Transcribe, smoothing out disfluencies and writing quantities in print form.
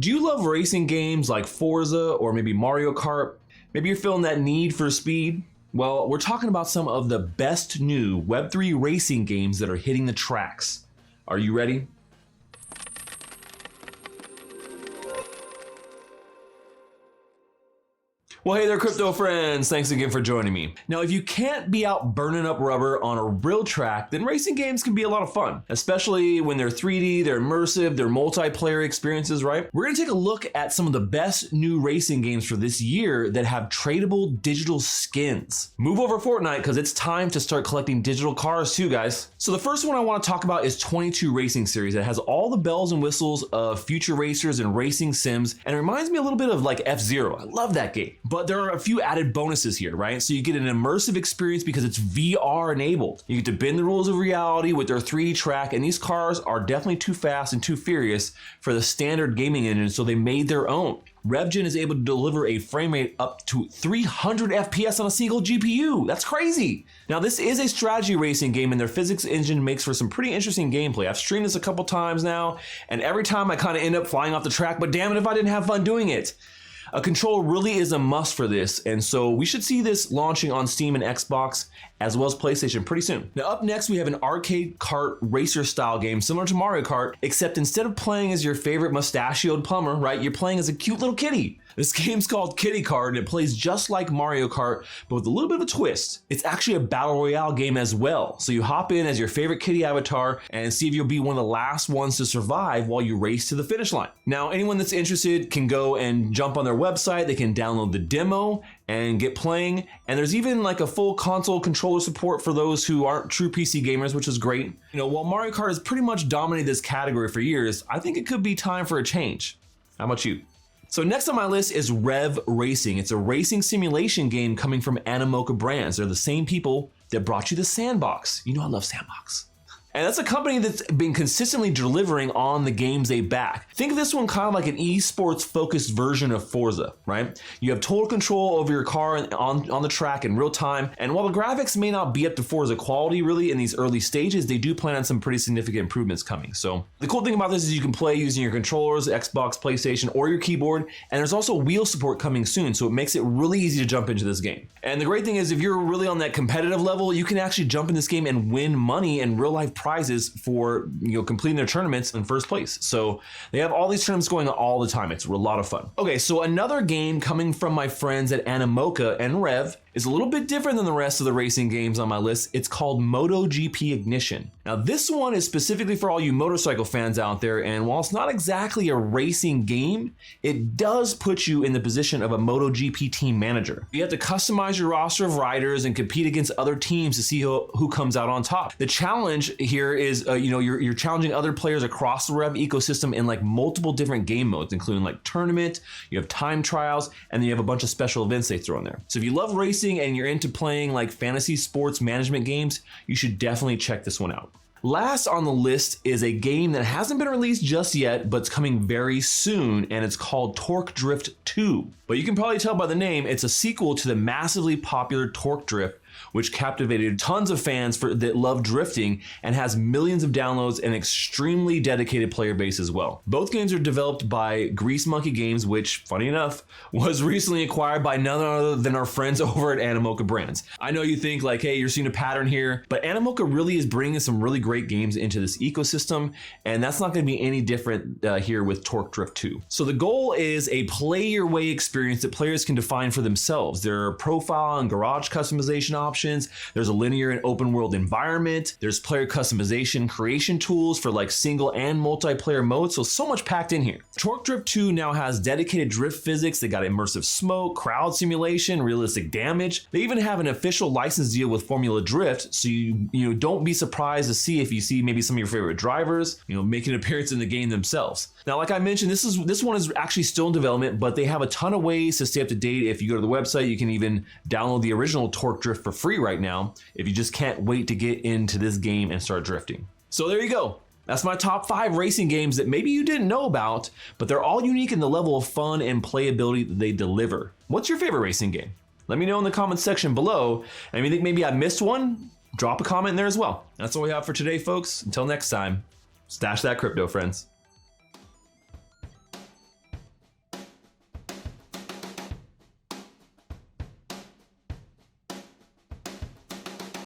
Do you love racing games like Forza or maybe Mario Kart? Maybe you're feeling that need for speed? Well, we're talking about some of the best new Web3 racing games that are hitting the tracks. Are you ready? Well, hey there, crypto friends. Thanks again for joining me. Now, if you can't be out burning up rubber on a real track, then racing games can be a lot of fun, especially when they're 3D, they're immersive, they're multiplayer experiences, right? We're gonna take a look at some of the best new racing games for this year that have tradable digital skins. Move over Fortnite, because it's time to start collecting digital cars too, guys. So the first one I wanna talk about is 22 Racing Series. It has all the bells and whistles of future racers and racing sims, and it reminds me a little bit of like F-Zero. I love that game. But there are a few added bonuses here, right? So you get an immersive experience because it's VR enabled. You get to bend the rules of reality with their 3D track, and these cars are definitely too fast and too furious for the standard gaming engine, so they made their own. REVG is able to deliver a frame rate up to 300 FPS on a single GPU. That's crazy. Now, this is a strategy racing game, and their physics engine makes for some pretty interesting gameplay. I've streamed this a couple times now, and every time I kind of end up flying off the track, but damn it if I didn't have fun doing it. A controller really is a must for this, and so we should see this launching on Steam and Xbox as well as PlayStation pretty soon. Now up next we have an arcade kart racer style game similar to Mario Kart, except instead of playing as your favorite mustachioed plumber, right, you're playing as a cute little kitty. This game's called KittyKart, and it plays just like Mario Kart, but with a little bit of a twist. It's actually a battle royale game as well. So you hop in as your favorite kitty avatar and see if you'll be one of the last ones to survive while you race to the finish line. Now, anyone that's interested can go and jump on their website. They can download the demo and get playing. And there's even like a full console controller support for those who aren't true PC gamers, which is great. You know, while Mario Kart has pretty much dominated this category for years, I think it could be time for a change. How about you? So next on my list is REVV Racing. It's a racing simulation game coming from Animoca Brands. They're the same people that brought you the Sandbox. You know I love Sandbox. And that's a company that's been consistently delivering on the games they back. Think of this one kind of like an esports focused version of Forza, right? You have total control over your car on the track in real time. And while the graphics may not be up to Forza quality really in these early stages, they do plan on some pretty significant improvements coming. So the cool thing about this is you can play using your controllers, Xbox, PlayStation, or your keyboard. And there's also wheel support coming soon. So it makes it really easy to jump into this game. And the great thing is if you're really on that competitive level, you can actually jump in this game and win money and real life prizes for completing their tournaments in first place. So they have all these tournaments going on all the time. It's a lot of fun. Okay, so another game coming from my friends at Animoca and Rev is a little bit different than the rest of the racing games on my list. It's called MotoGP Ignition. Now this one is specifically for all you motorcycle fans out there, and while it's not exactly a racing game, it does put you in the position of a MotoGP team manager. You have to customize your roster of riders and compete against other teams to see who comes out on top. The challenge here is you're challenging other players across the Rev ecosystem in like multiple different game modes, including like tournament, you have time trials, and then you have a bunch of special events they throw in there. So if you love racing and you're into playing like fantasy sports management games, you should definitely check this one out. Last on the list is a game that hasn't been released just yet, but it's coming very soon, and it's called Torque Drift 2. But you can probably tell by the name, it's a sequel to the massively popular Torque Drift, which captivated tons of fans that love drifting and has millions of downloads and extremely dedicated player base as well. Both games are developed by Grease Monkey Games, which, funny enough, was recently acquired by none other than our friends over at Animoca Brands. I know you think like, hey, you're seeing a pattern here, but Animoca really is bringing some really great games into this ecosystem, and that's not going to be any different here with Torque Drift 2. So the goal is a play your way experience that players can define for themselves. There are profile and garage customization options. There's a linear and open world environment. There's player customization creation tools for like single and multiplayer modes. So much packed in here. Torque Drift 2 now has dedicated drift physics. They got immersive smoke, crowd simulation, realistic damage. They even have an official license deal with Formula Drift. So you don't be surprised to see if you see maybe some of your favorite drivers, make an appearance in the game themselves. Now, like I mentioned, this one is actually still in development, but they have a ton of ways to stay up to date. If you go to the website, you can even download the original Torque Drift for free right now if you just can't wait to get into this game and start drifting. So there you go. That's my top 5 racing games that maybe you didn't know about, but they're all unique in the level of fun and playability that they deliver. What's your favorite racing game? Let me know in the comments section below. And if you think maybe I missed one, drop a comment in there as well. That's all we have for today, folks. Until next time, stash that crypto, friends.